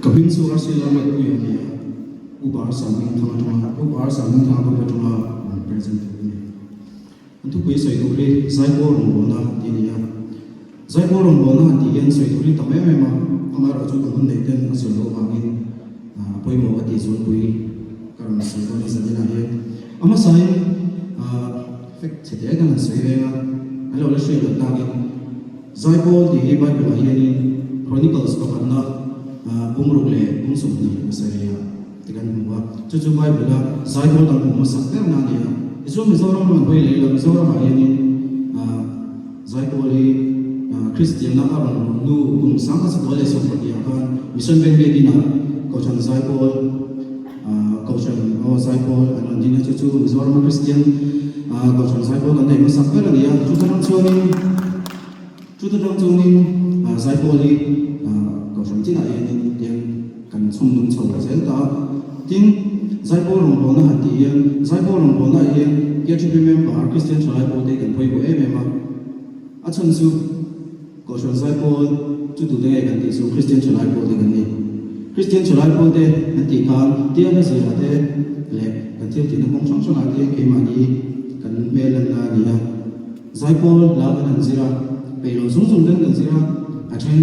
Kabin surah sila itu yang dia ubah saming thang present ini. Untuk kuis itu beri zaibor mona ini ya. Zaibor mona dia yang itu beri tapi memang kamar itu kan neten asal lo angin poi mau ati sun poi karena itu ni saja dia. Ama saya fact saya kan saya kalau le share lagi zaibor di Bible ini Chronicles pakana bumrugle bumsumni saya dengan buat cucu Bible lah zaibor dan bumasak karena dia itu misalnya orang boleh le misalnya ini zaibor Christian na orang lu bumsang kas boleh seperti apa mission bengkina kaucan zaibor kaucan zaibor anak dina cucu misalnya Christian kaucan zaibor dan dia masak karena dia cucu orang cunin zaibor kaucan cina ini yang kan sumnung coba saya tahu ting zaibor orang bona hati yang zaibor orang bona yang dia cuma member Christian zaibor dia kan boleh boleh memang acan su kaucan zaibor cutu dia kan tisu Christian zaibor dia kan ni Christian zaibor dia nanti kan dia masih ada le kan dia tidak kongcong ada kemani kan melan na dia zaibor lawan anjira pero sungsung dan anjira acan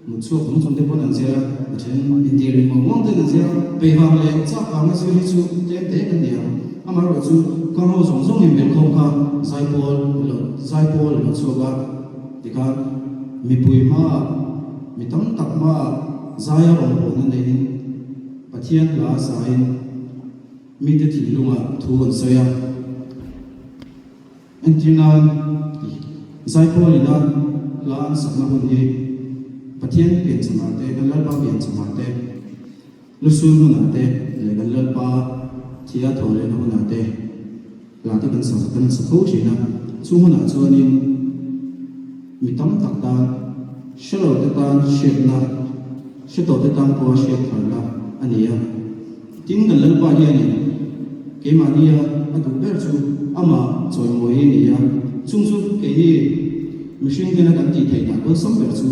musuh sungsung dia pun anjira acan indiri ngomong dan anjira behang le cak kami sih itu dia kan dia amar itu kalau sungsung yang berkongka zaibor lo coba jika mipui ma mitam tak ma zaya orang pun ini patian lah sain mite tilunga tuhan saya entina zaipol ina laan sama pun ni patian pian samate galal pa pian samate lusun munate le galal pa tia thole no munate lati kan sakau china sumuna chuanin mitam takta shelo tan shekna sheto tan po shek tharla ania tingal lalpa ya ni kemania adu berchu ama choimoi ni ya chungsu ke ni machine ke na kan ti thai ta ko som berchu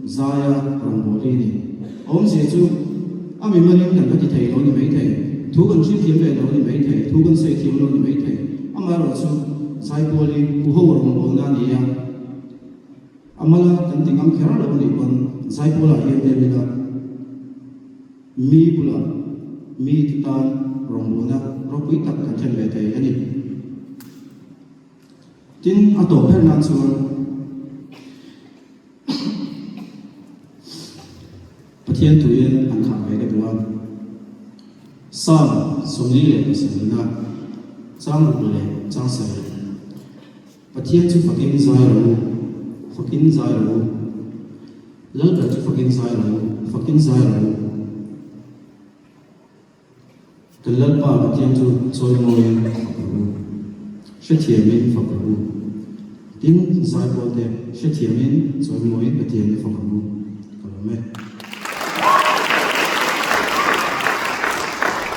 zaya rongoli ni om se chu ami manin kan ti thai lo ni mai thai thu kan chi thiam le lo ni mai thai thu kan sai thiam lo ni mai thai ama ro chu sai poli u ho rongol na ni ya amala kan tingam khera lo ni kon sai pola ye de bila mi pula mi titan rongbona rokui tak kan chen ve thai ani tin ato per nan chuan pathian tuin an khang ve ke tuan sam somni le pasina chang le chang sai pathian chu fakin zai ro lalka chu fakin zai ro kalal pa pathian chu choi moi Shethiamin fakabu tin zai bote Shethiamin choi moi pathian fakabu kalame